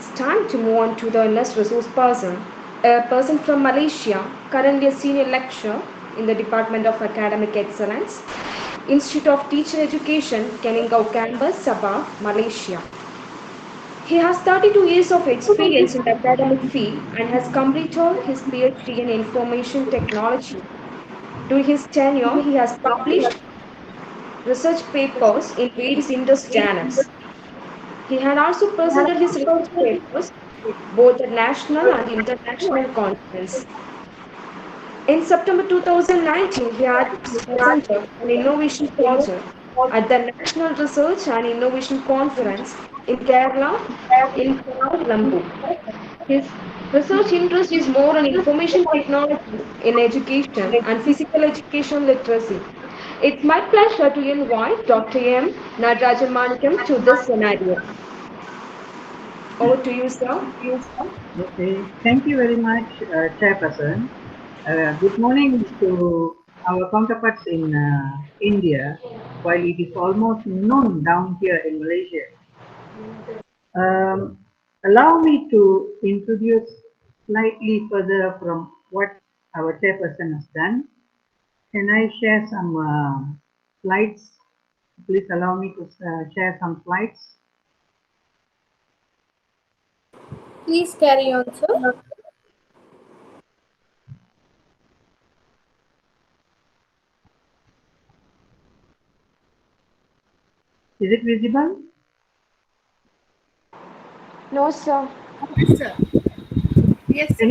it's time to move on to the next resource person, a person from Malaysia, currently a senior lecturer in the Department of Academic Excellence, Institute of Teacher Education, Keningau Campus, Sabah, Malaysia. He has 32 years of experience in the academic field and has completed his PhD in Information Technology. During his tenure, he has published research papers in various industry journals. He had also presented his research papers both at national and international conferences. In September 2019, he had presented an innovation project at the National Research and Innovation Conference in Kerala in Kuala Lumpur. His research interest is more on information technology in education and physical education literacy. It's my pleasure to invite Dr. M. Natarajan Manikam to this scenario. Over to you, sir. Okay, thank you very much, Chairperson. Good morning to our counterparts in India, while it is almost noon down here in Malaysia. Allow me to introduce slightly further from what our Chairperson has done. Can I share some slides? Please allow me to share some slides. Please carry on, sir. Is it visible? No, sir. Yes, sir. Yes, sir.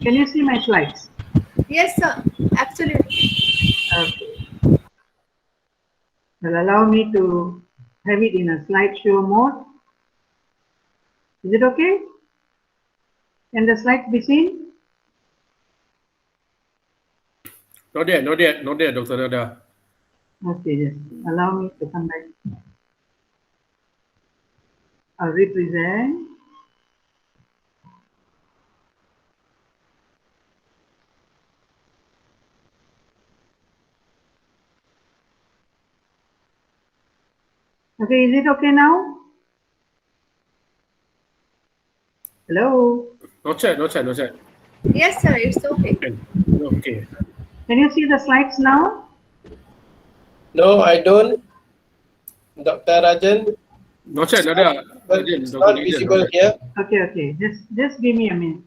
Can you see my slides? Yes, sir. Absolutely. Okay. Well, allow me to have it in a slideshow mode. Is it okay? Can the slides be seen? Not yet, Dr. Nada. Okay, just allow me to come back. I'll represent. Okay, is it okay now? Hello? Not yet. Yes, sir. It's okay. Okay. Can you see the slides now? No, I don't. Dr. Rajan, Not yet, Nada. but it's not visible here. Okay. Just give me a minute.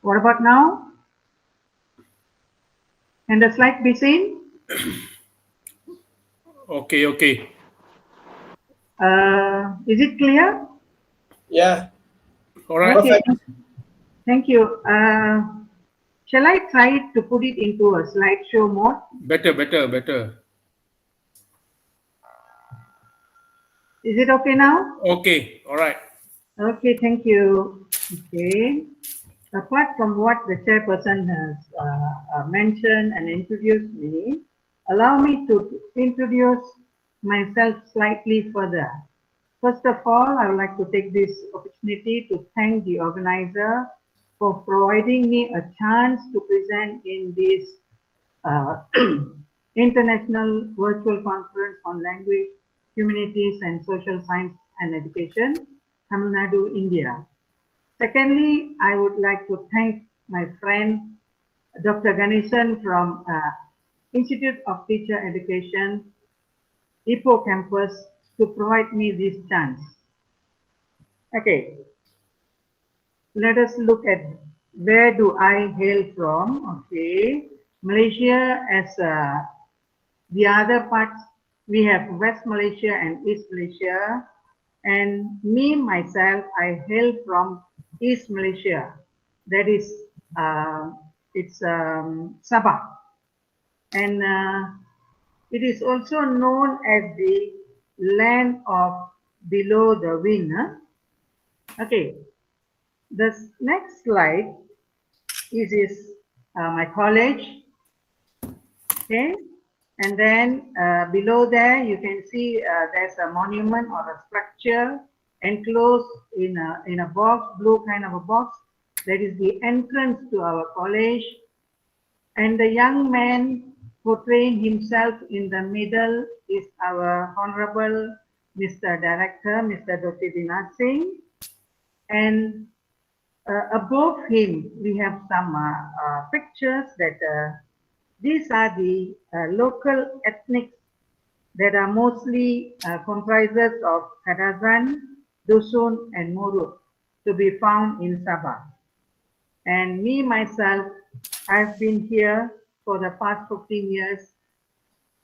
What about now? Can the slide be seen? Okay. Is it clear? Yeah. All right. Okay. Thank you. Shall I try to put it into a slideshow mode? Better. Is it okay now? Okay. All right. Okay, thank you. Okay. Apart from what the chairperson has mentioned and introduced me, allow me to introduce myself slightly further. First of all, I would like to take this opportunity to thank the organizer for providing me a chance to present in this international virtual conference on language, humanities and social science and education, Tamil Nadu, India. Secondly, I would like to thank my friend Dr. Ganesan from Institute of Teacher Education, Ipoh campus, to provide me this chance. Okay, let us look at where do I hail from. Okay, Malaysia as the other parts, we have West Malaysia and East Malaysia, and me myself, I hail from East Malaysia, that is it's Sabah, and it is also known as the land of below the wind. Okay, the next slide This is my college. Okay, and then below there you can see there's a monument or a structure enclosed in a box, blue kind of a box. That is the entrance to our college. And the young man portraying himself in the middle is our Honorable Mr. Director, Mr. Dr. Dinar Singh. And above him, we have some pictures that these are the local ethnic that are mostly comprises of Kadazan, Dusun, and Murut to be found in Sabah. And me, myself, I've been here for the past 15 years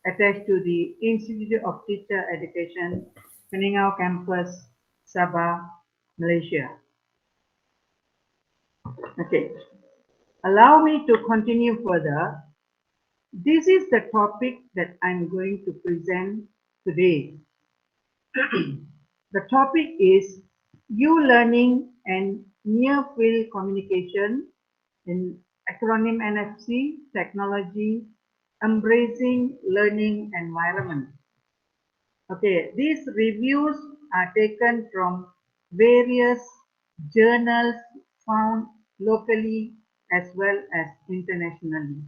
attached to the Institute of Teacher Education, Peningau Campus, Sabah, Malaysia. Okay, allow me to continue further. This is the topic that I'm going to present today. The topic is U-Learning and Near-Field Communication in acronym NFC, Technology, Embracing Learning Environment. Okay, these reviews are taken from various journals found locally as well as internationally.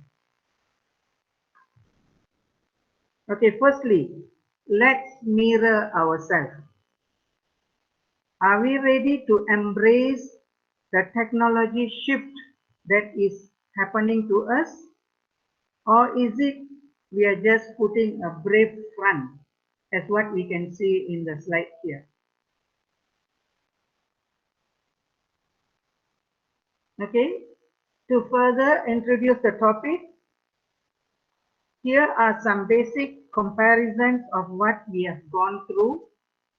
Okay, firstly, let's mirror ourselves. Are we ready to embrace the technology shift that is happening to us? Or is it we are just putting a brave front, as what we can see in the slide here? Okay, to further introduce the topic, here are some basic comparisons of what we have gone through.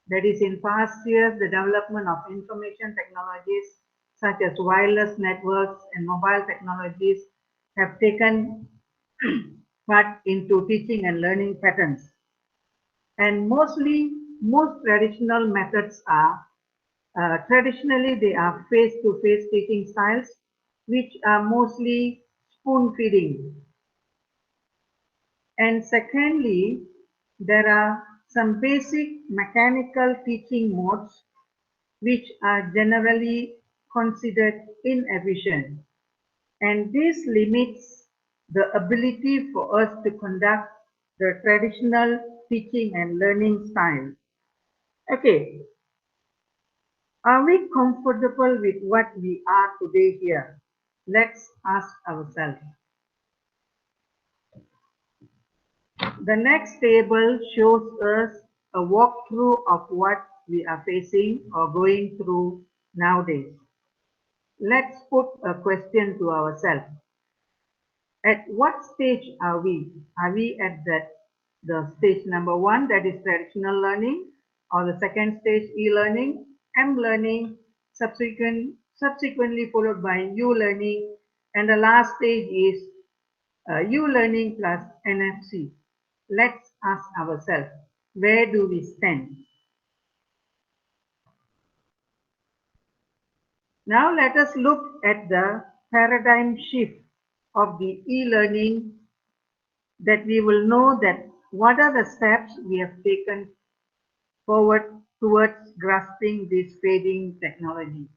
That is, in past years, the development of information technologies such as wireless networks and mobile technologies have taken part into teaching and learning patterns. And most traditional methods are, traditionally they are face-to-face teaching styles, which are mostly spoon feeding. And secondly, there are some basic mechanical teaching modes which are generally considered inefficient. And this limits the ability for us to conduct the traditional teaching and learning style. Okay, are we comfortable with what we are today here? Let's ask ourselves. The next table shows us a walkthrough of what we are facing or going through nowadays. Let's put a question to ourselves. At what stage are we? Are we at the stage number 1, that is traditional learning, or the second stage e-learning, m-learning, subsequently followed by u-learning, and the last stage is u-learning plus NFC. Let's ask ourselves, where do we stand? Now let us look at the paradigm shift of the e-learning, that we will know that what are the steps we have taken forward towards grasping this fading technology.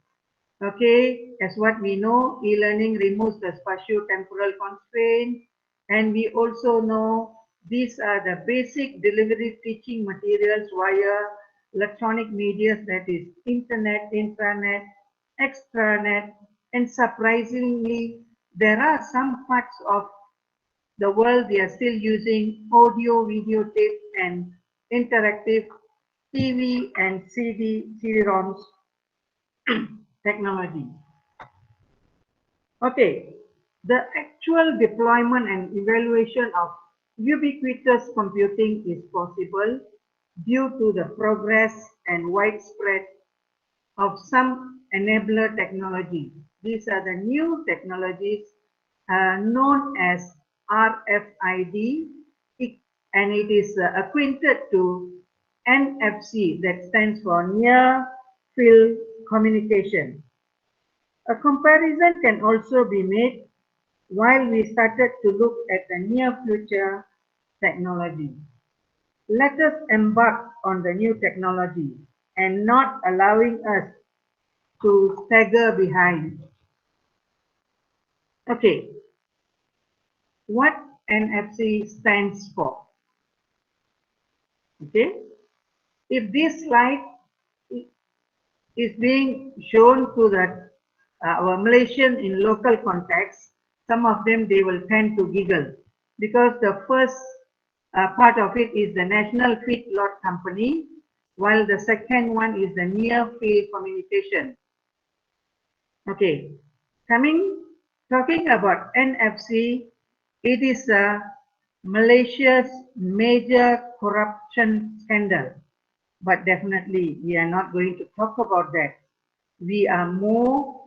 Okay, as what we know, e-learning removes the spatio-temporal constraint, and we also know these are the basic delivery teaching materials via electronic media, that is internet, intranet, extranet, and surprisingly, there are some parts of the world we are still using audio, video tape, and interactive TV and CD-ROMs technology. Okay, the actual deployment and evaluation of ubiquitous computing is possible due to the progress and widespread of some enabler technology. These are the new technologies known as RFID, and it is acquainted to NFC, that stands for Near Field Communication. A comparison can also be made while we started to look at the near future technology. Let us embark on the new technology and not allowing us to stagger behind. Okay, what NFC stands for? Okay, if this slide is being shown to the our Malaysian in local context, some of them they will tend to giggle because the first part of it is the National Feed Lot Company, while the second one is the Near Field Communication. Okay, talking about NFC, it is Malaysia's major corruption scandal. But definitely we are not going to talk about that. We are more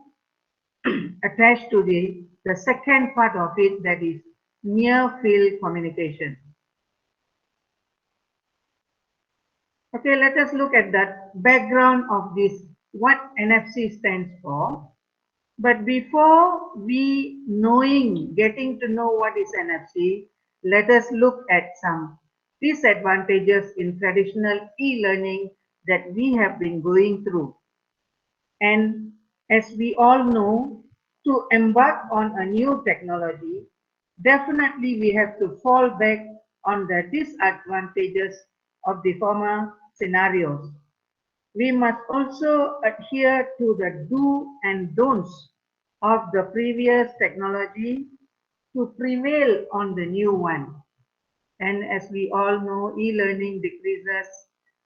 attached to the second part of it, that is near field communication. Okay, let us look at the background of this, what NFC stands for. But before we getting to know what is NFC, let us look at some disadvantages in traditional e-learning that we have been going through. And as we all know, to embark on a new technology, definitely we have to fall back on the disadvantages of the former scenarios. We must also adhere to the do and don'ts of the previous technology to prevail on the new one. And as we all know, e-learning decreases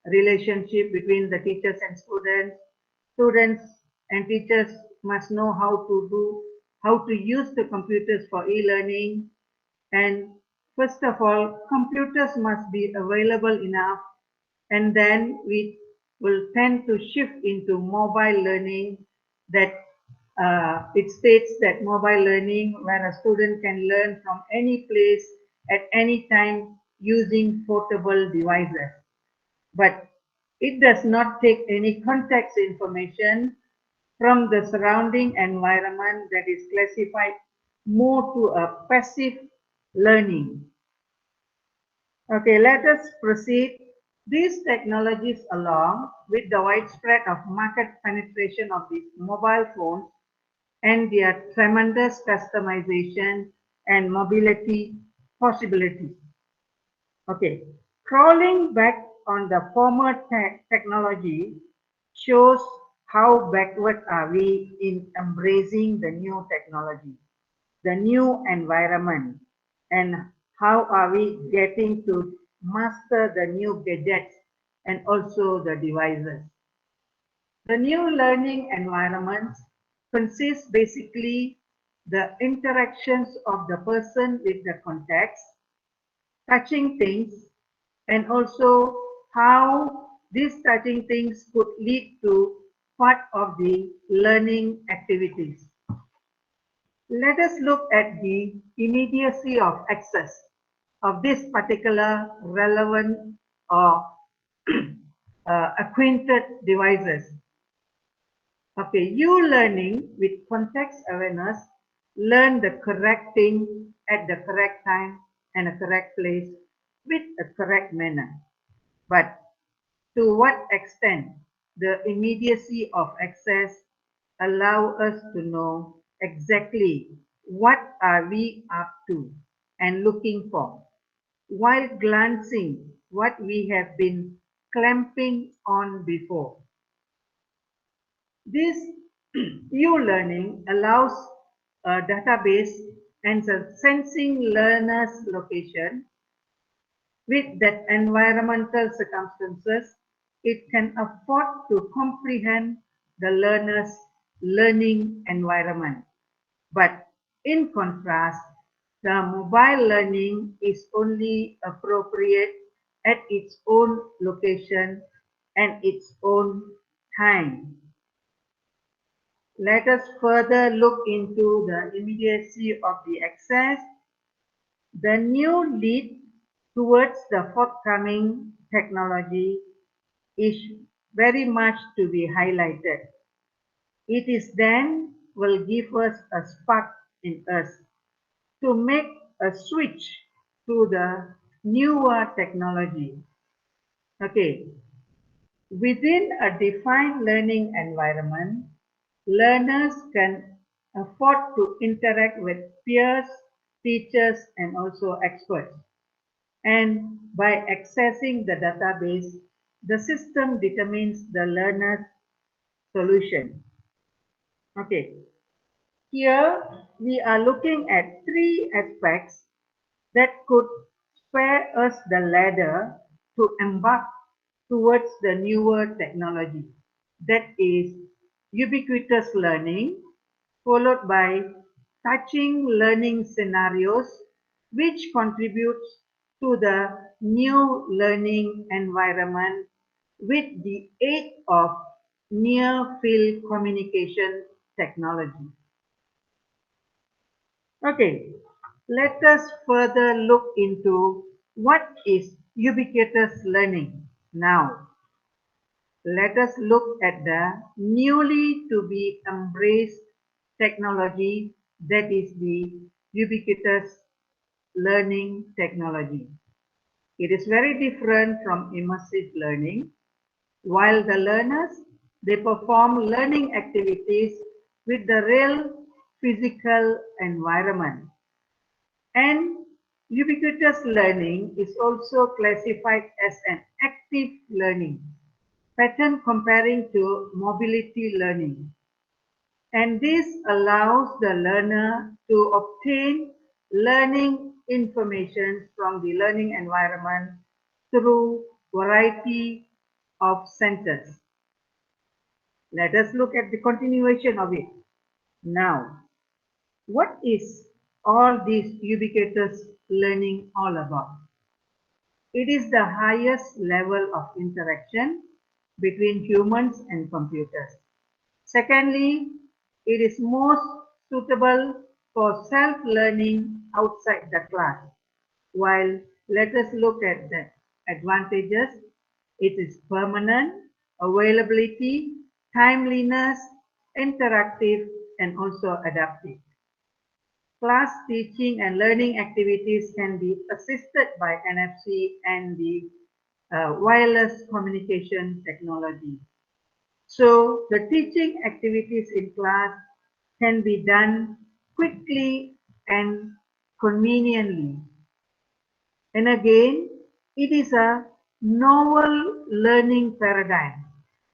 relationship between the teachers and students. Students and teachers must know how to use the computers for e-learning. And first of all, computers must be available enough, and then we will tend to shift into mobile learning. That it states that mobile learning where a student can learn from any place at any time using portable devices. But it does not take any context information from the surrounding environment, that is classified more to a passive learning. Okay, let us proceed. These technologies, along with the widespread of market penetration of these mobile phones and their tremendous customization and mobility possibilities. Okay, crawling back on the former technology shows how backward are we in embracing the new technology, the new environment, and how are we getting to master the new gadgets and also the devices. The new learning environments consist basically the interactions of the person with the context, touching things, and also how these touching things could lead to part of the learning activities. Let us look at the immediacy of access of this particular relevant or acquainted devices. Okay, you learning with context awareness, learn the correct thing at the correct time and a correct place with a correct manner. But to what extent the immediacy of access allow us to know exactly what are we up to and looking for, while glancing what we have been clamping on before. This U-learning allows a database and sensing learner's location with that environmental circumstances. It can afford to comprehend the learner's learning environment. But in contrast, the mobile learning is only appropriate at its own location and its own time. Let us further look into the immediacy of the access. The new lead towards the forthcoming technology is very much to be highlighted. It is then will give us a spark in us to make a switch to the newer technology. Okay, within a defined learning environment, learners can afford to interact with peers, teachers, and also experts. And by accessing the database, the system determines the learner's solution. Okay, here we are looking at three aspects that could spare us the ladder to embark towards the newer technology. That is ubiquitous learning, followed by touching learning scenarios, which contributes to the new learning environment with the aid of near-field communication technology. Okay, let us further look into what is ubiquitous learning now. Let us look at the newly to be embraced technology, that is the ubiquitous learning technology. It is very different from immersive learning. While the learners, they perform learning activities with the real physical environment. And ubiquitous learning is also classified as an active learning pattern comparing to mobility learning. And this allows the learner to obtain learning information from the learning environment through variety of centers. Let us look at the continuation of it. Now, what is all this ubiquitous learning all about? It is the highest level of interaction between humans and computers. Secondly, it is most suitable for self-learning outside the class. While let us look at the advantages, it is permanent, availability, timeliness, interactive, and also adaptive. Class teaching and learning activities can be assisted by NFC and the wireless communication technology. So the teaching activities in class can be done quickly and conveniently. And again, it is a novel learning paradigm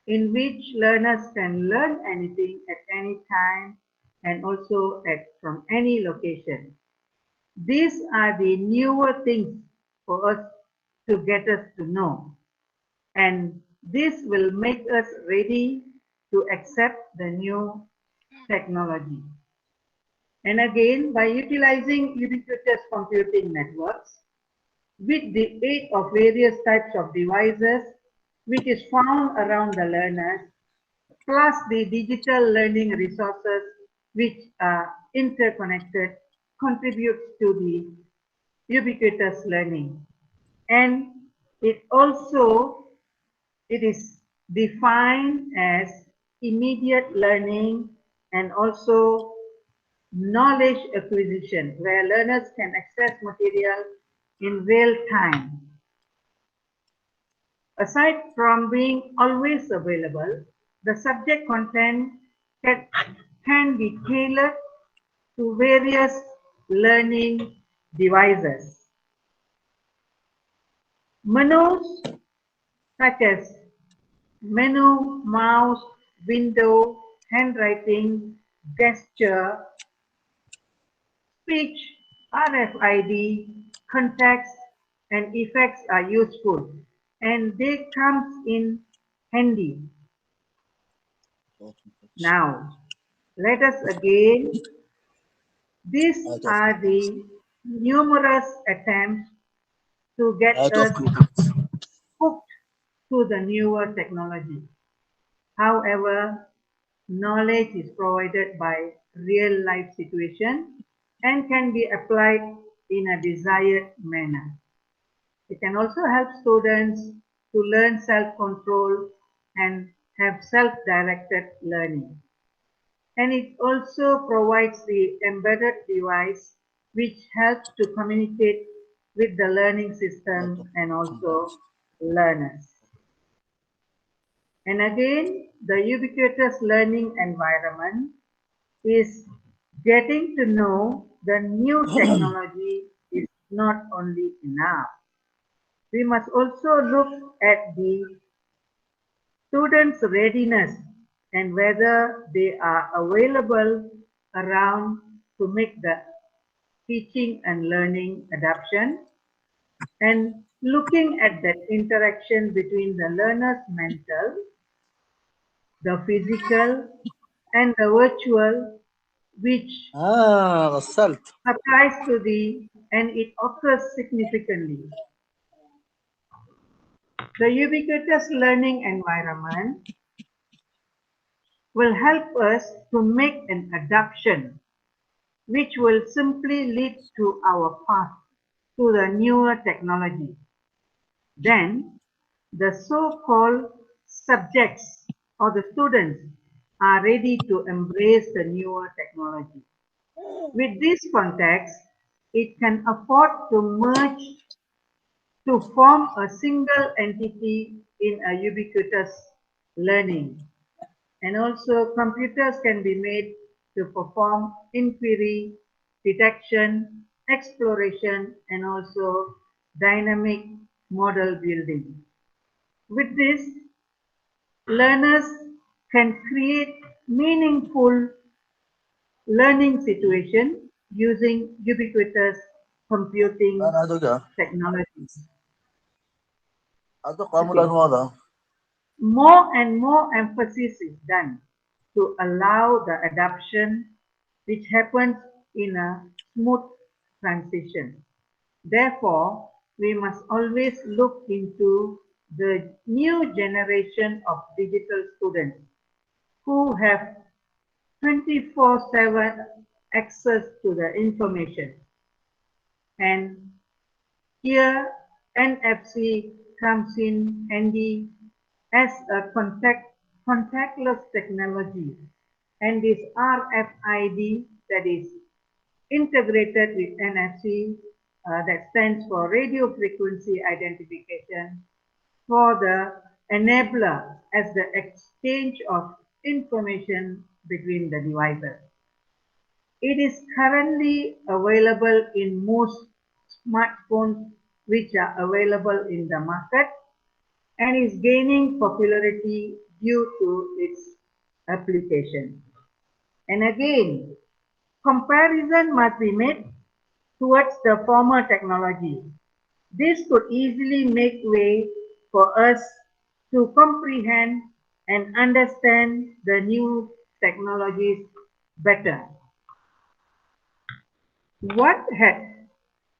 in which learners can learn anything at any time and also from any location. These are the newer things for us to get us to know. And this will make us ready to accept the new technology. And again, by utilizing ubiquitous computing networks with the aid of various types of devices which is found around the learners, plus the digital learning resources which are interconnected, contributes to the ubiquitous learning. And it is defined as immediate learning and also knowledge acquisition, where learners can access material in real time. Aside from being always available, the subject content can be tailored to various learning devices. Menus such as menu, mouse, window, handwriting, gesture, speech, RFID, context, and effects are useful, and they come in handy. Now, let us again, these are the numerous attempts to get us hooked to the newer technology. However, knowledge is provided by real life situation and can be applied in a desired manner. It can also help students to learn self-control and have self-directed learning. and it also provides the embedded device which helps to communicate with the learning system and also learners. And again, the ubiquitous learning environment is getting to know the new technology is not only enough. We must also look at the students' readiness and whether they are available around to make the teaching and learning adoption, and looking at that interaction between the learner's mental, the physical, and the virtual, which وصلت. applies to the and it occurs significantly. The ubiquitous learning environment will help us to make an adaptation which will simply lead to our path to the newer technology. Then the so-called subjects or the students are ready to embrace the newer technology. With this context, it can afford to merge to form a single entity in a ubiquitous learning. And also computers can be made to perform inquiry, detection, exploration, and also dynamic model building. With this, learners can create meaningful learning situation using ubiquitous computing أنا أدوك technologies. أدوك عمل Okay. هذا. More and more emphasis is done to allow the adoption which happens in a smooth transition. Therefore, we must always look into the new generation of digital students who have 24/7 access to the information. And here NFC comes in handy as a contactless technology, and this RFID, that is integrated with NFC, that stands for radio frequency identification, for the enabler as the exchange of information between the devices. It is currently available in most smartphones which are available in the market and is gaining popularity due to its application. And again, comparison must be made towards the former technology. This could easily make way for us to comprehend and understand the new technologies better. What had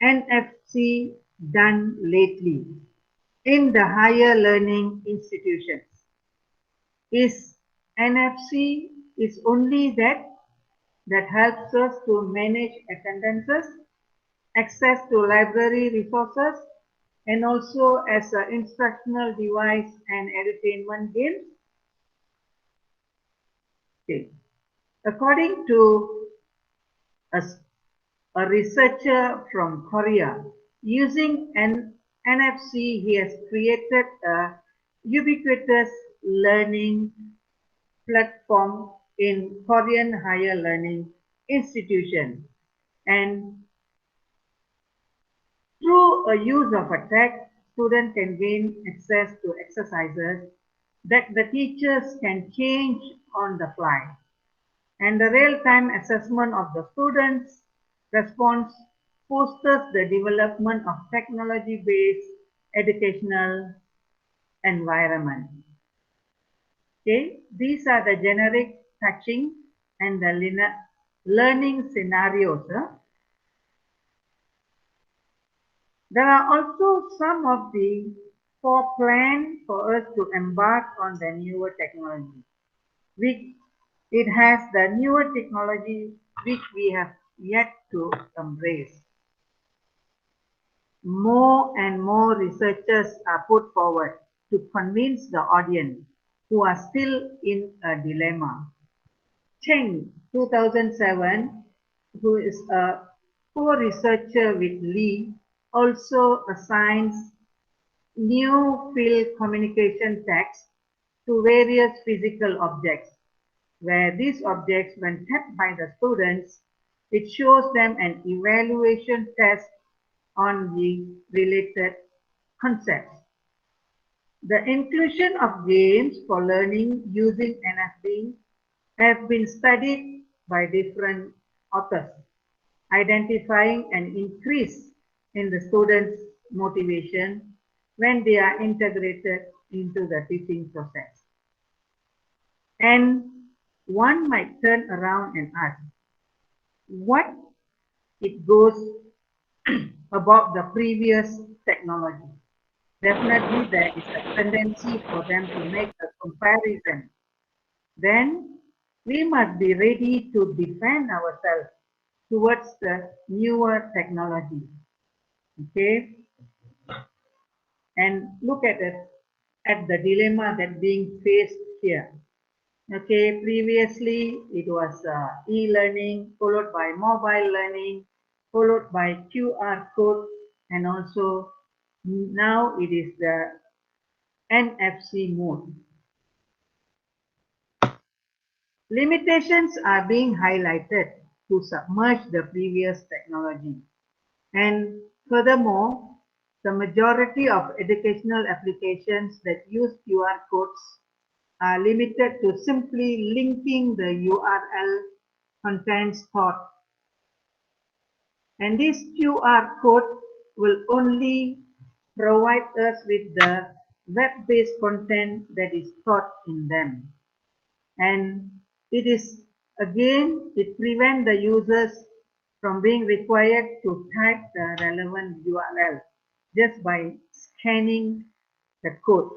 NFC done lately in the higher learning institutions? Is NFC is only that helps us to manage attendances, access to library resources, and also as an instructional device and entertainment games. Okay. According to a researcher from Korea, using an NFC, he has created a ubiquitous learning platform in Korean higher learning institution. And through a use of a tag, students can gain access to exercises that the teachers can change on the fly. And the real-time assessment of the students' response fosters the development of technology-based educational environment. Okay, these are the generic touching and the learning scenarios. There are also some of the plans for us to embark on the newer technology. It has the newer technology which we have yet to embrace. More and more researchers are put forward to convince the audience who are still in a dilemma. Cheng, 2007, who is a co-researcher with Lee, also assigns new field communication text to various physical objects, where these objects, when tapped by the students, it shows them an evaluation test on the related concepts. The inclusion of games for learning using NFB have been studied by different authors, identifying an increase in the students' motivation when they are integrated into the teaching process. And one might turn around and ask, what it goes about the previous technology? Definitely there is a tendency for them to make a comparison. Then we must be ready to defend ourselves towards the newer technology. Okay? And look at it, at the dilemma that being faced here. Okay, previously it was e-learning followed by mobile learning, followed by QR code, and also now it is the NFC mode. Limitations are being highlighted to submerge the previous technology. And furthermore, the majority of educational applications that use QR codes are limited to simply linking the URL contents taught. And this QR code will only provide us with the web-based content that is taught in them. And it is, again, it prevents the users from being required to type the relevant URL just by scanning the code.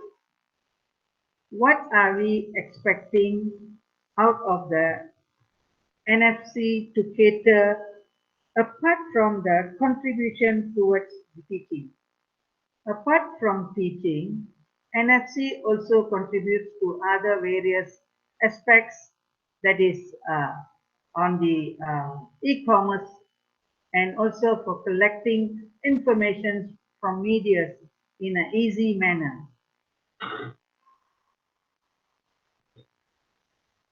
What are we expecting out of the NFC to cater apart from the contribution towards the teaching? Apart from teaching, NFC also contributes to other various aspects, that is on the e-commerce, and also for collecting information from media in an easy manner.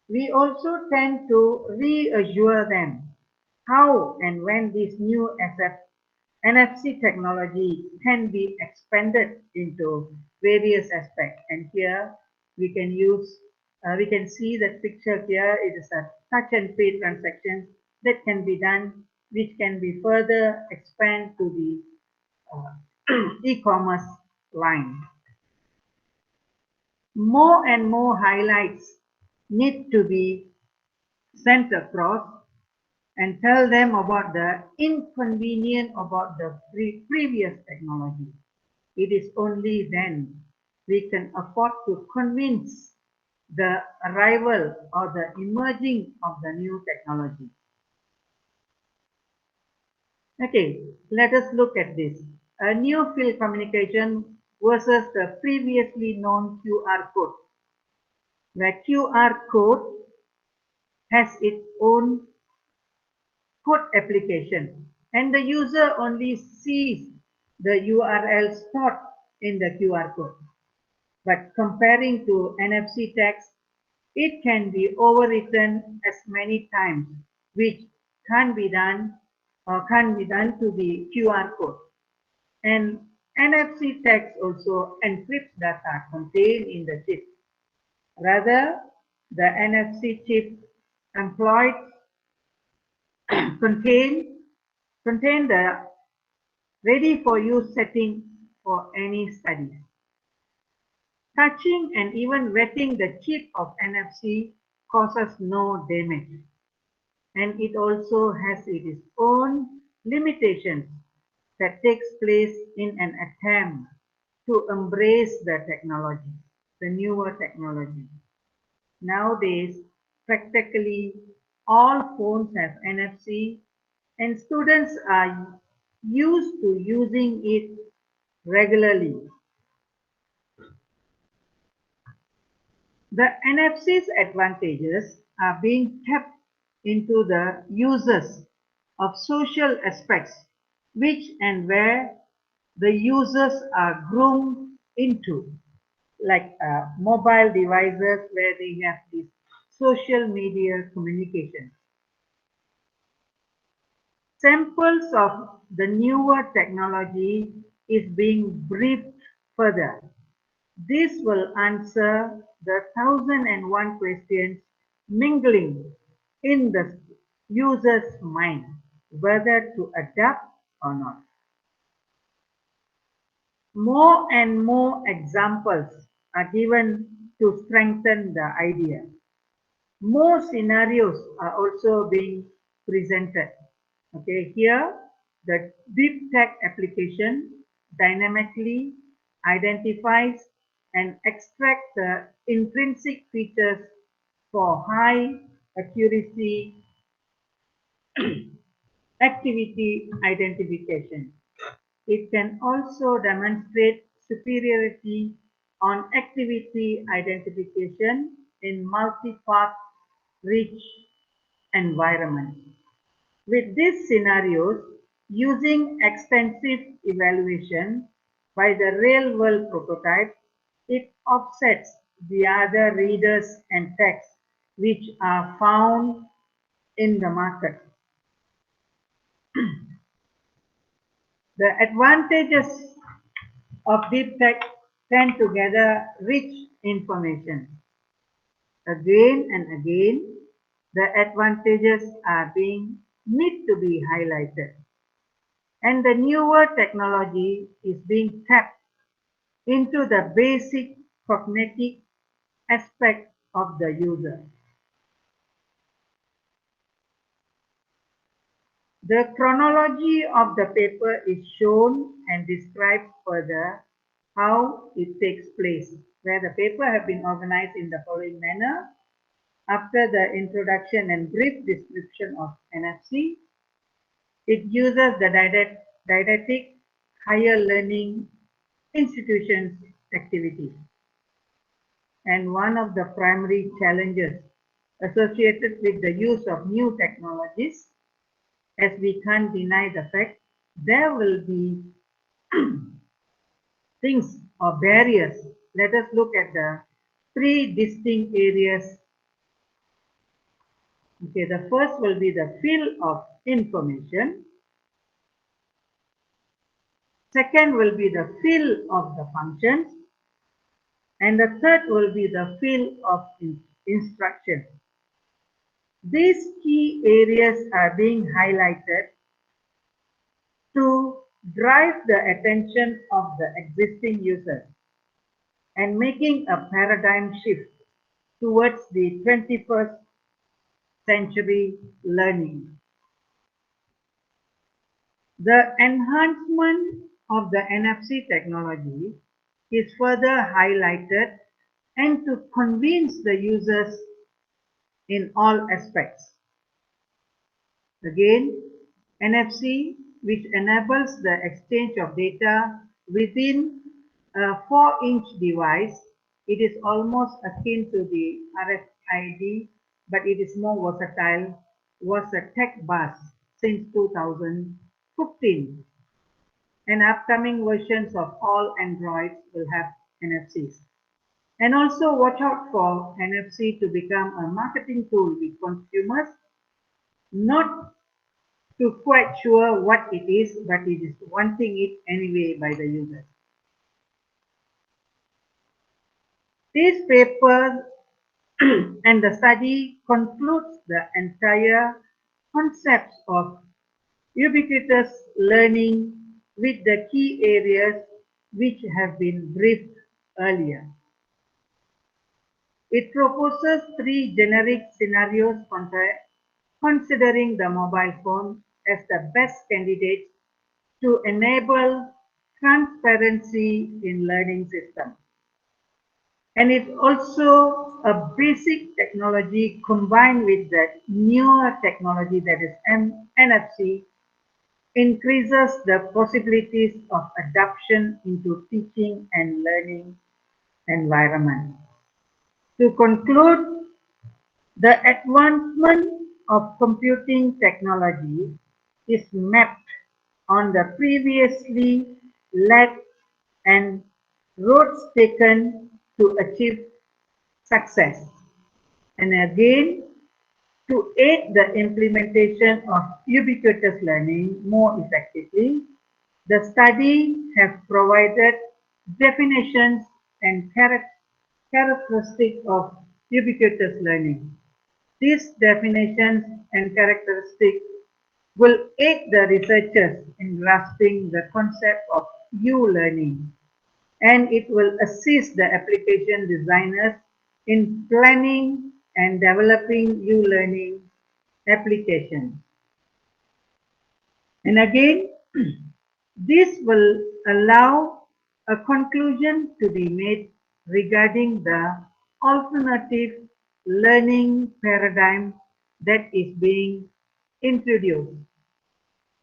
We also tend to reassure them how and when this new NFC technology can be expanded into various aspects. And here we can use, we can see that picture here. It is a touch and pay transaction that can be done, which can be further expand to the e-commerce line. More and more highlights need to be sent across and tell them about the inconvenience about the previous technology. It is only then we can afford to convince the arrival or the emerging of the new technology. Okay, let us look at this. A new field communication versus the previously known QR code. The QR code has its own code application, and the user only sees the URL stored in the QR code. But comparing to NFC text, it can be overwritten as many times, which can be done to the QR code. And NFC text also encrypts data contained in the chip. Rather, the NFC chip employed contain the ready for use setting for any studies. Touching and even wetting the chip of NFC causes no damage, and it also has its own limitations that takes place in an attempt to embrace the technology, the newer technology. Nowadays, practically all phones have NFC, and students are used to using it regularly. The NFC's advantages are being tapped into the uses of social aspects which and where the users are groomed into, like mobile devices where they have this social media communication. Samples of the newer technology is being briefed further. This will answer the 1001 questions mingling in the user's mind, whether to adapt or not. More and more examples are given to strengthen the idea. More scenarios are also being presented. Okay, here the deep tech application dynamically identifies and extracts the intrinsic features for high accuracy activity identification. It can also demonstrate superiority on activity identification in multi-path rich environments. With these scenarios, using extensive evaluation by the real-world prototype, it offsets the other readers and texts which are found in the market. The advantages of deep tech tend to gather rich information. Again and again, the advantages are being need to be highlighted. And the newer technology is being tapped into the basic cognitive aspect of the user. The chronology of the paper is shown and describes further how it takes place, where the paper have been organized in the following manner. After the introduction and brief description of NFC, it uses the didactic higher learning institutions activity. And one of the primary challenges associated with the use of new technologies, as we can't deny the fact, there will be things or barriers. Let us look at the three distinct areas. Okay, the first will be the field of information. Second will be the field of the functions. And the third will be the field of instruction. These key areas are being highlighted to drive the attention of the existing users and making a paradigm shift towards the 21st century learning. The enhancement of the NFC technology is further highlighted and to convince the users in all aspects. Again, NFC, which enables the exchange of data within a 4-inch device, it is almost akin to the RFID, but it is more versatile, was a tech buzz since 2015. And upcoming versions of all Androids will have NFCs. And also watch out for NFC to become a marketing tool with consumers, not too quite sure what it is, but it is wanting it anyway by the users. This paper and the study concludes the entire concept of ubiquitous learning with the key areas which have been briefed earlier. It proposes 3 generic scenarios considering the mobile phone as the best candidate to enable transparency in learning systems. And it's also a basic technology combined with the newer technology that is NFC increases the possibilities of adoption into teaching and learning environment. To conclude, The advancement of computing technology is mapped on the previously lacked and roads taken to achieve success. And again, to aid the implementation of ubiquitous learning more effectively, the study has provided definitions and characteristics of ubiquitous learning. These definitions and characteristics will aid the researchers in grasping the concept of U-learning, and it will assist the application designers in planning and developing U-learning applications. And again, this will allow a conclusion to be made regarding the alternative learning paradigm that is being introduced,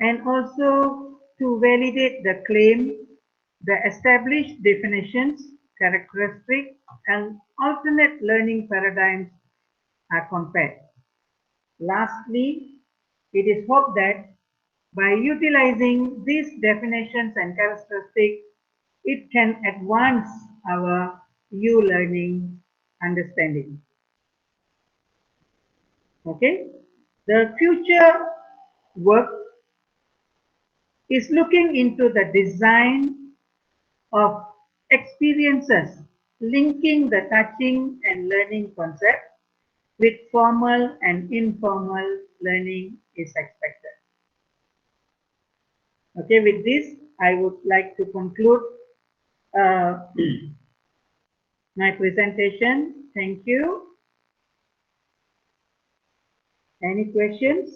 and also to validate the claim, the established definitions, characteristics, and alternate learning paradigms are compared. Lastly, it is hoped that by utilizing these definitions and characteristics, it can advance our U-learning understanding. Okay, the future work is looking into the design of experiences linking the touching and learning concept with formal and informal learning is expected. Okay, with this, I would like to conclude my presentation. Thank you. Any questions?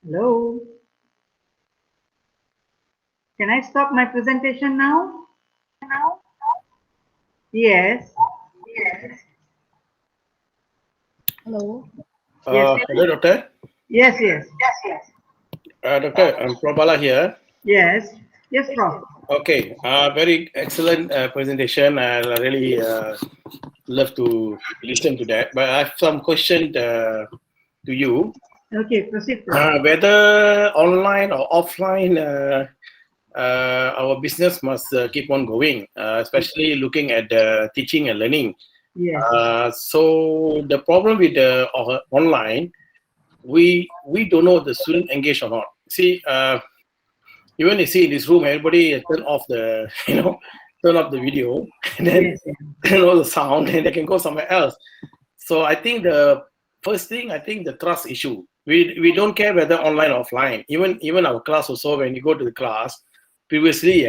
Hello? Can I stop my presentation now? Yes. Hello. Hello, Doctor. Yes. Doctor, I'm Prabala here. Yes, Prof. Okay, very excellent presentation. I really love to listen to that. But I have some question to you. Okay, proceed, Prof. Whether online or offline, our business must keep on going, especially looking at teaching and learning. Yes. So the problem with the online, we don't know the student engaged or not. See, even you see in this room, everybody turn off the turn off the video, and then turn off the sound, and they can go somewhere else. So I think the first thing, the trust issue. We don't care whether online or offline. Even our class also, when you go to the class, previously,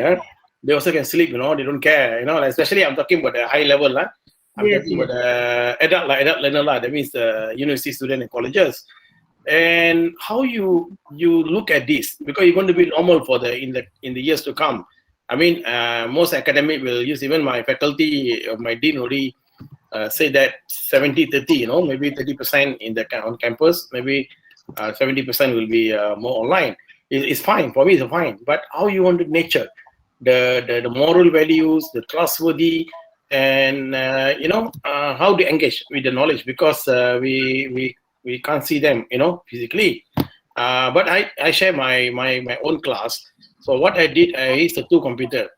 they also can sleep. They don't care. Especially I'm talking about the high level, I'm talking about the adult learner, that means the university student and colleges. And how you look at this, because it's going to be normal for in the years to come. I mean, most academic will use, even my faculty, my dean already say that 70-30, maybe 30% on campus, maybe 70% will be more online. It's fine for me. It's fine. But how you want to nurture the moral values, the trustworthy, and how to engage with the knowledge, because we can't see them, physically. But I share my own class. So what I did, I used the two computer.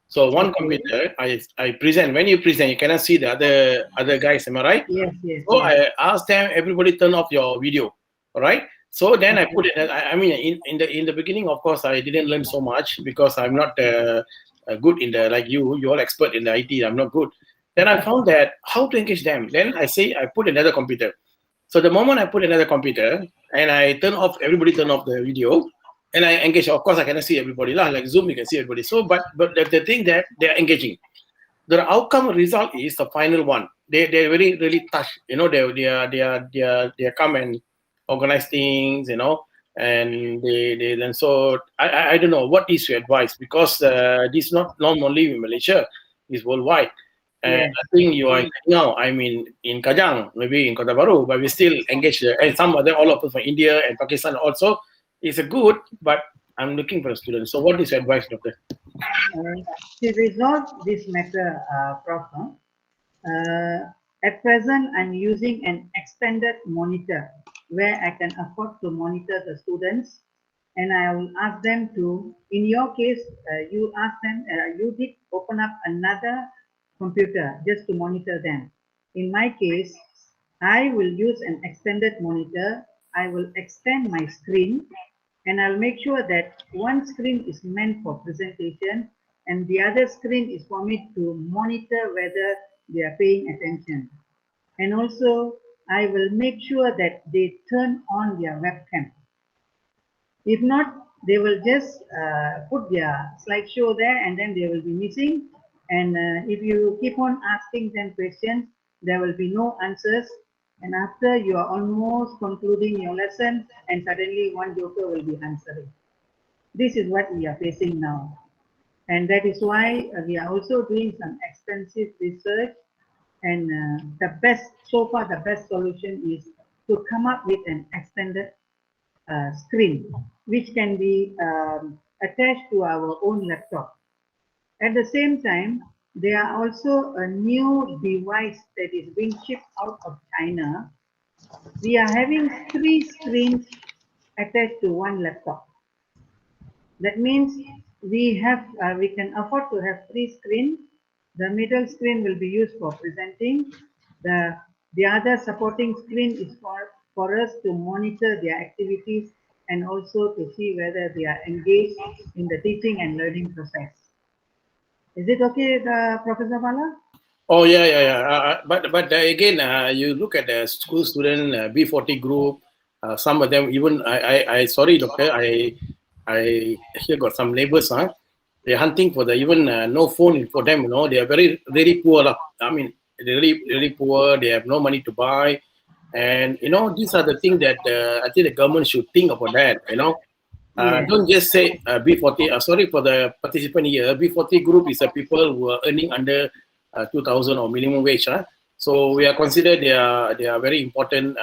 So one computer, I present. When you present, you cannot see the other guys. Am I right? Yes. So I asked them, everybody turn off your video. All right. So then I put it. I mean, in the beginning, of course, I didn't learn so much because I'm not good in like you. You're all expert in the IT. I'm not good. Then I found that how to engage them. Then I put another computer. So the moment I put another computer and I everybody turn off the video, and I engage. Of course, I cannot see everybody. Like Zoom, you can see everybody. So, but the thing that they're engaging, the outcome result is the final one. They're very really touched. They come and organize things. And they then. So I don't know what is your advice, because this is not only in Malaysia, it's worldwide. And I think you are now, I mean, in Kajang, maybe in Kota Baru, but we still engage, and some of them, all of us from India and Pakistan also, is a good, but I'm looking for a student. So what is your advice, Doctor? To resolve this matter, Prof. At present, I'm using an extended monitor where I can afford to monitor the students, and I will ask them to, in your case, you ask them, you did open up another computer just to monitor them. In my case, I will use an extended monitor. I will extend my screen, and I'll make sure that one screen is meant for presentation and the other screen is for me to monitor whether they are paying attention. And also, I will make sure that they turn on their webcam. If not, they will just put their slideshow there and then they will be missing. And if you keep on asking them questions, there will be no answers. And after you are almost concluding your lesson, and suddenly one joker will be answering. This is what we are facing now. And that is why we are also doing some extensive research. And so far, the best solution is to come up with an extended screen, which can be attached to our own laptop. At the same time, there are also a new device that is being shipped out of China. We are having 3 screens attached to one laptop. That means we can afford to have 3 screens. The middle screen will be used for presenting. The other supporting screen is for us to monitor their activities and also to see whether they are engaged in the teaching and learning process. Is it okay, Professor Bala? Oh yeah. But again, you look at the school student B40 group. Some of them even I sorry, Doctor. I here got some neighbors. They're hunting for the even no phone for them. You know, they are very poor. I mean, they're really poor. They have no money to buy, and you know these are the things that I think the government should think about that. You know. Yes. Don't just say B40. Sorry for the participant here. B40 group is people who are earning under 2,000 or minimum wage. So we are considered they are very important.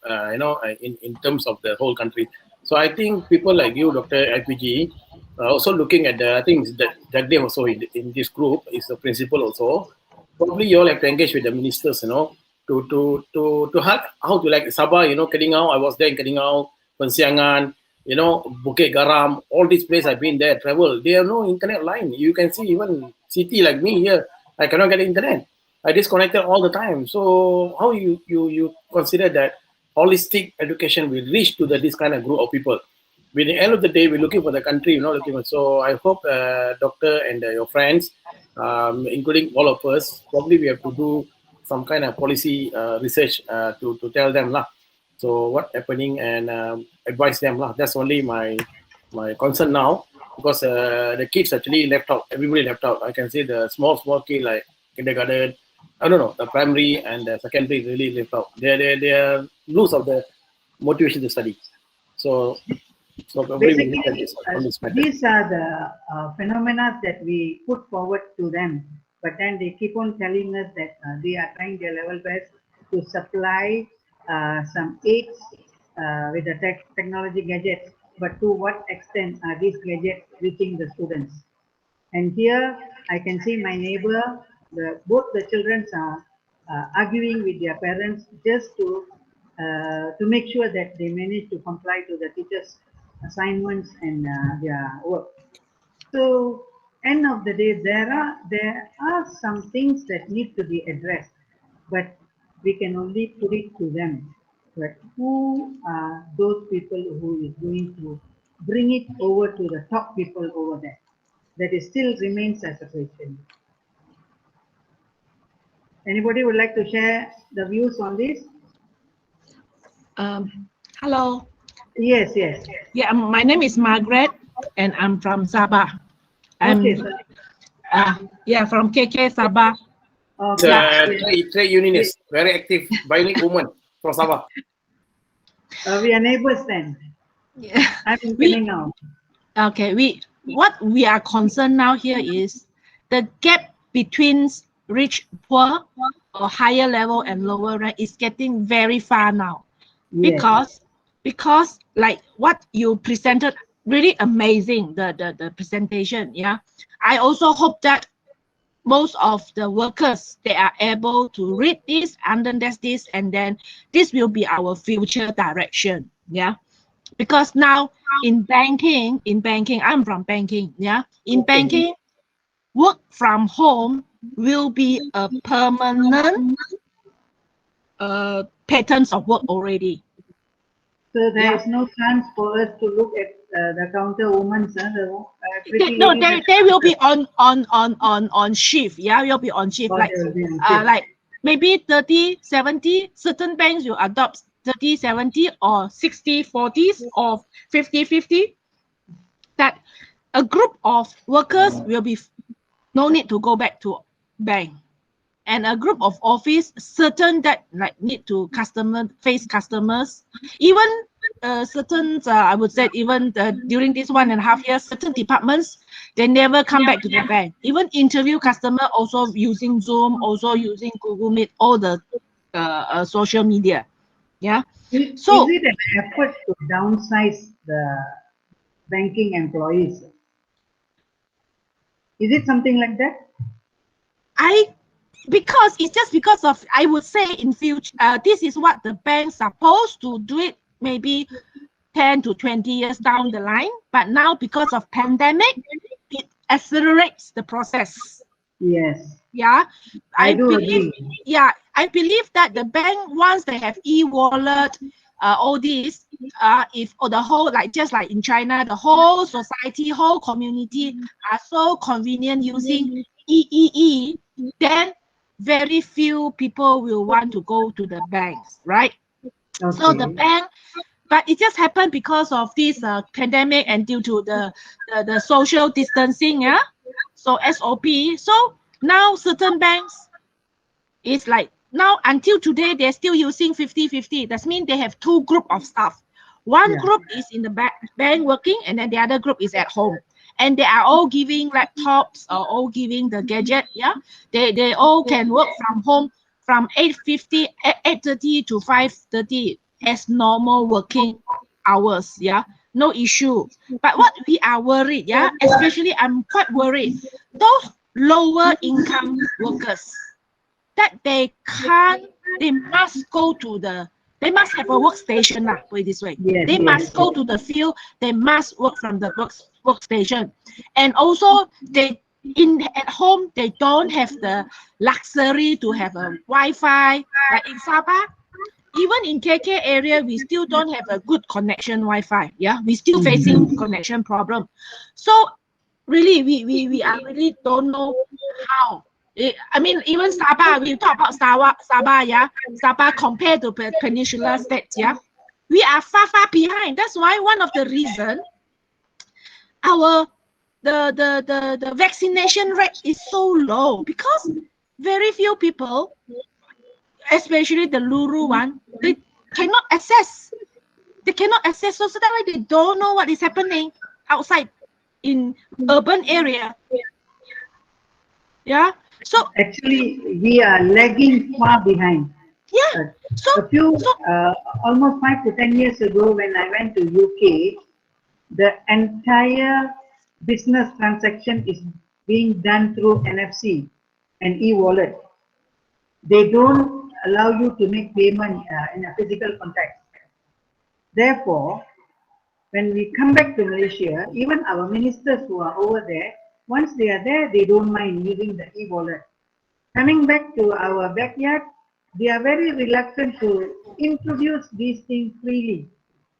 You know, in terms of the whole country. So I think people like you, Dr. IPG, also looking at the. I think that they also in this group is the principal also. Probably you all have to engage with the ministers. You know, to help how to like Sabah. You know, Keningau. I was there in Keningau, Pensiangan. You know, Bukit Garam, all these places I've been there, travel. They have no internet line. You can see even city like me here, I cannot get internet. I disconnected all the time. So how you consider that holistic education will reach to this kind of group of people? By the end of the day, we're looking for the country, you're not looking for. So I hope, Doctor and your friends, including all of us, probably we have to do some kind of policy research to tell them lah. So what happening and advise them lah. That's only my concern now because the kids actually left out. Everybody left out. I can see the small kid like kindergarten. I don't know, the primary and the secondary really left out. They are lose of the motivation to study. So probably we look at this on this matter. These are the phenomena that we put forward to them, but then they keep on telling us that they are trying their level best to supply some aids with the technology gadgets, but to what extent are these gadgets reaching the students? And here I can see my neighbor, both the children are arguing with their parents just to make sure that they manage to comply to the teachers' assignments and their work. So, end of the day, there are some things that need to be addressed, but we can only put it to them. But who are those people who is going to bring it over to the top people over there? That is still remains as a question. Anybody would like to share the views on this? Hello. Yes. Yeah, my name is Margaret, and I'm from Sabah. Okay. Yeah, from KK Sabah. Okay. Trade unionist, very active, violent woman from Sabah. We are neighbors then. Yeah. I'm in now. Okay, what we are concerned now here is the gap between rich, poor, or higher level and lower rank is getting very far now. Yes. Because like what you presented really amazing, the presentation. Yeah, I also hope that most of the workers, they are able to read this, understand this, and then this will be our future direction. Yeah, because now in banking, I'm from banking. Yeah, in banking, work from home will be a permanent patterns of work already. So there Yeah. is no chance for us to look at the counter women, No, they will be on shift. Yeah, you'll be on shift. Like like maybe 30-70. Certain banks will adopt 30-70 or 60-40 or 50-50. That a group of workers will be no need to go back to bank, and a group of office certain that like need to face customers. Even certain I would say even during this 1.5 years, certain departments, they never come back to the bank. Even interview customer also using Zoom, also using Google Meet, all the social media. Yeah. So is it an effort to downsize the banking employees? Is it something like that? because it's just because of, I would say in future, this is what the bank's supposed to do it maybe 10 to 20 years down the line. But now because of pandemic, it accelerates the process. Yes. Yeah, I do agree. Yeah, I believe that the bank, once they have e-wallet, all these, if or the whole, like just like in China, the whole society, whole community are so convenient using EEE, then very few people will want to go to the banks, right? Okay. So the bank, but it just happened because of this pandemic and due to the social distancing, yeah. So SOP. So now certain banks is like now until today they're still using 50-50. That means they have two group of staff. One group is in the bank working, and then the other group is at home. And they are all giving laptops or all giving the gadget. Yeah, they all can work from home from 8:30 to 5:30 as normal working hours. Yeah, no issue. But what we are worried, yeah, especially I'm quite worried, those lower income workers, that they must go to they must have a workstation, put it this way. Yes, They must go to the field, they must work from the workstation. And also at home, they don't have the luxury to have a Wi-Fi. Like in Sabah, even in KK area, we still don't have a good connection Wi-Fi. Yeah, we still facing connection problem. So really, we are really don't know how. I mean, even Sabah, we talk about Sabah, yeah, Sabah compared to Peninsula states, yeah, we are far behind. That's why one of the reason the vaccination rate is so low, because very few people, especially the Luru one, they cannot access. So that way they don't know what is happening outside in urban area. Yeah. So actually, we are lagging far behind. yeah. Almost 5 to 10 years ago, when I went to UK, the entire business transaction is being done through NFC and e-wallet. They don't allow you to make payment in a physical context. Therefore, when we come back to Malaysia, even our ministers who are over there, once they are there, they don't mind using the e-wallet. Coming back to our backyard, they are very reluctant to introduce these things freely,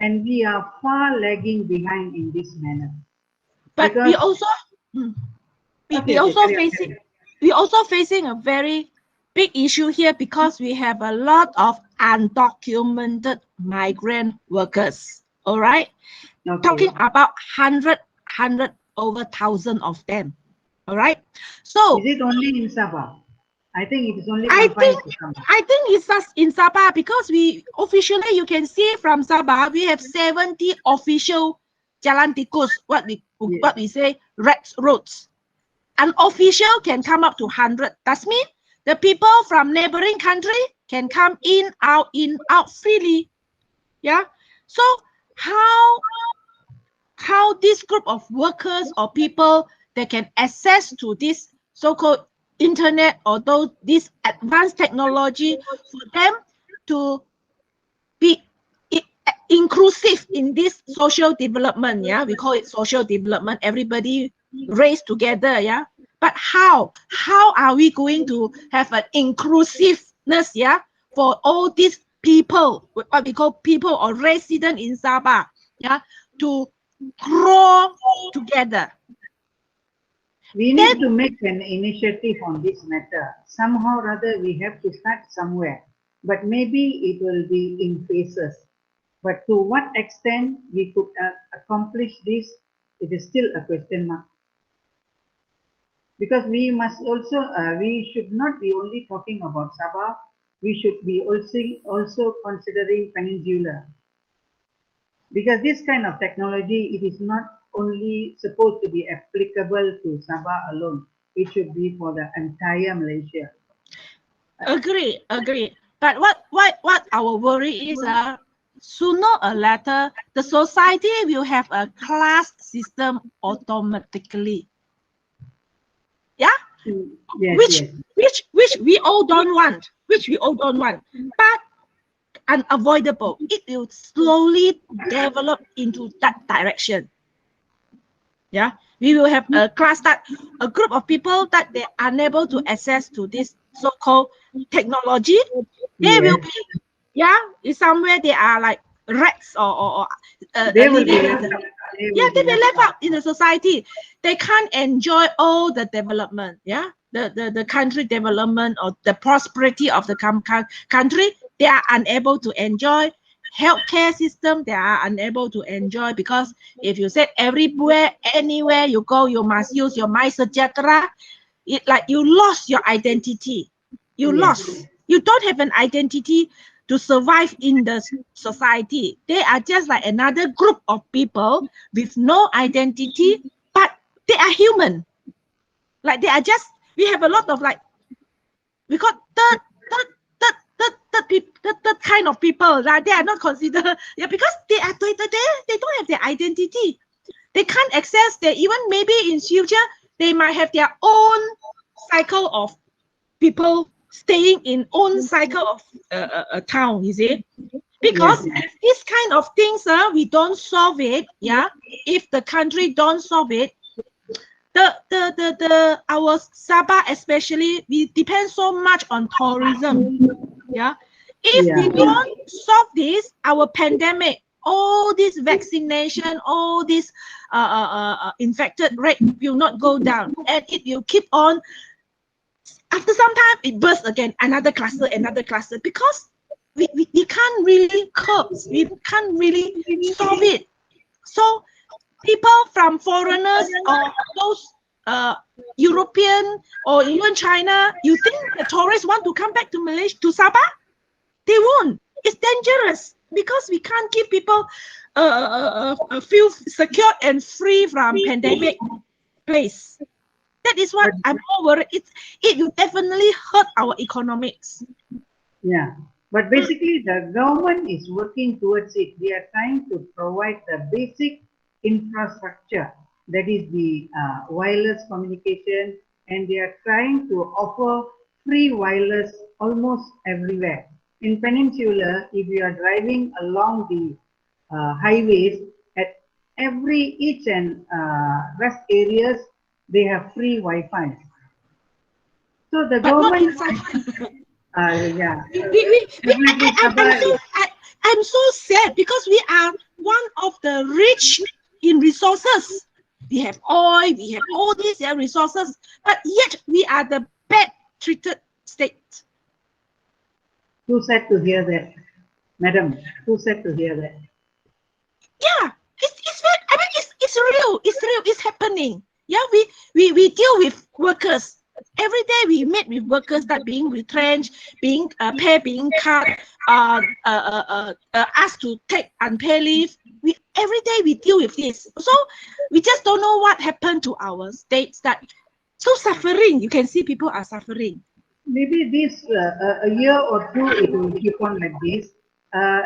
and we are far lagging behind in this manner. But we also facing a very big issue here, because we have a lot of undocumented migrant workers. All right, talking about 100 over 1,000 of them. All right, so is it only in Sabah? I think it is only I confined to Sabah. I think it's just in Sabah, because we officially, you can see from Sabah, we have 70 official jalan tikus, what we say, red roads. Unofficial can come up to 100. That means the people from neighboring country can come in, out freely. Yeah. So how how this group of workers or people that can access to this so-called internet or this advanced technology for them to be inclusive in this social development. Yeah, we call it social development. Everybody raised together. Yeah, but how are we going to have an inclusiveness? Yeah, for all these people, what we call people or resident in Sabah. Yeah, to grow together. We need to make an initiative on this matter. Somehow or other, we have to start somewhere. But maybe it will be in phases. But to what extent we could accomplish this, it is still a question mark. Because we must also, we should not be only talking about Sabah. We should be also considering Peninsula. Because this kind of technology, it is not only supposed to be applicable to Sabah alone. It should be for the entire Malaysia. Agree. But what our worry is, sooner or later, the society will have a class system automatically. Yeah? Yes, Which we all don't want. But unavoidable. It will slowly develop into that direction. Yeah, we will have a group of people that they are unable to access to this so-called technology. They will be, somewhere they are like rats or they will be living. left out. They will left out in the society. They can't enjoy all the development. Yeah, the country development or the prosperity of the country. They are unable to enjoy healthcare system. They are unable to enjoy because if you said everywhere, anywhere you go, you must use your MySejahtera. It like you lost your identity. You don't have an identity to survive in the society. They are just like another group of people with no identity, but they are human. Like they are just, we have a lot of like, we got third kind of people. Right? They are not considered, because they don't have their identity. They can't access their, even maybe in future, they might have their own cycle of people staying in own cycle of a town, you see? Because if this kind of things, we don't solve it, if the country don't solve it, our Sabah especially, we depend so much on tourism. If we don't solve this, our pandemic, all this vaccination, all this infected rate will not go down, and it will keep on. After some time, it bursts again, another cluster, because we can't really curb, we can't really solve it. So people from foreigners or those European or even China, you think the tourists want to come back to Malaysia, to Sabah? They won't. It's dangerous because we can't give people feel secure and free from pandemic place. That is what I'm more worried. It will definitely hurt our economics. Yeah, but basically the government is working towards it. They are trying to provide the basic infrastructure, that is the wireless communication, and they are trying to offer free wireless almost everywhere. In Peninsula, if you are driving along the highways, at each and rest areas, they have free Wi-Fi. So the government, I'm so sad because we are one of the rich in resources. We have oil, we have all these resources, but yet we are the bad treated state. Too sad to hear that, madam. Too sad to hear that. Yeah, it's very, I mean, it's real. It's happening. Yeah, we deal with workers. Every day we meet with workers that being retrenched, being pay being cut, asked to take unpaid leave. Every day we deal with this. So we just don't know what happened to our states that so suffering. You can see people are suffering. Maybe this a year or two it will keep on like this.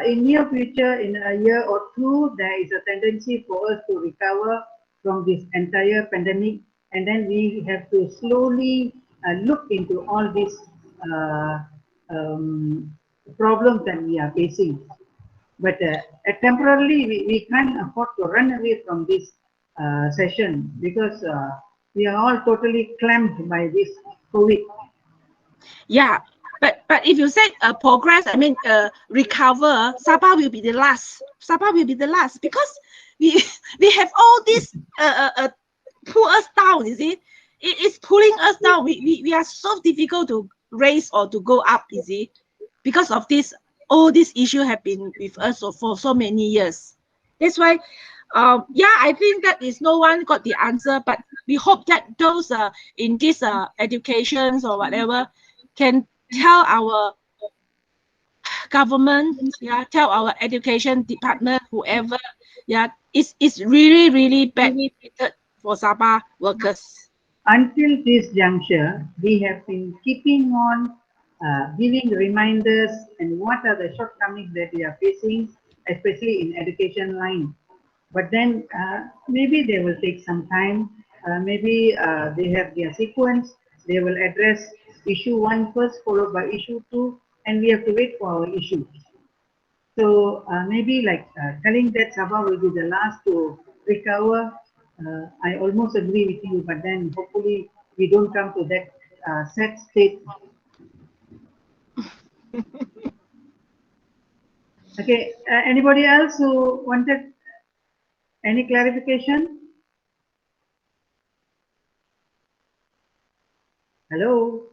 In near future, in a year or two, there is a tendency for us to recover from this entire pandemic, and then we have to slowly look into all these uh, problems that we are facing. But temporarily, we can't afford to run away from this session because we are all totally clamped by this COVID. Yeah, but if you say progress, I mean recover, Sabah will be the last. Sabah will be the last because we have all this pull us down. You see, it's pulling us down. We are so difficult to raise or to go up. You see, because of this, all these issues have been with us for so many years. That's why, yeah, I think that is no one got the answer, but we hope that those in this educations or whatever can tell our government, yeah, tell our education department, whoever, yeah, it's really bad for Sabah workers. Until this juncture, we have been keeping on giving reminders and what are the shortcomings that we are facing, especially in education line. But then maybe they will take some time. Maybe they have their sequence. They will address issue 1 first, followed by issue 2, and we have to wait for our issues. So maybe like telling that Sabah will be the last to recover, I almost agree with you, but then hopefully we don't come to that sad state. Okay, anybody else who wanted any clarification? Hello?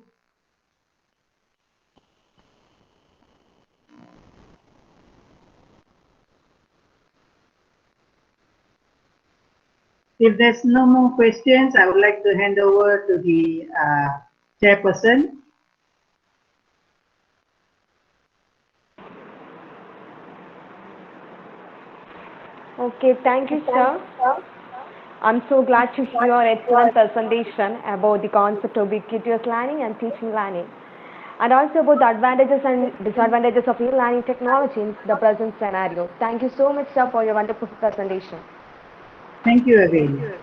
If there's no more questions, I would like to hand over to the chairperson. Okay, thank you, sir. I'm so glad to hear your excellent presentation about the concept of ubiquitous learning and teaching learning, and also about the advantages and disadvantages of e-learning technology in the present scenario. Thank you so much, sir, for your wonderful presentation. Thank you again.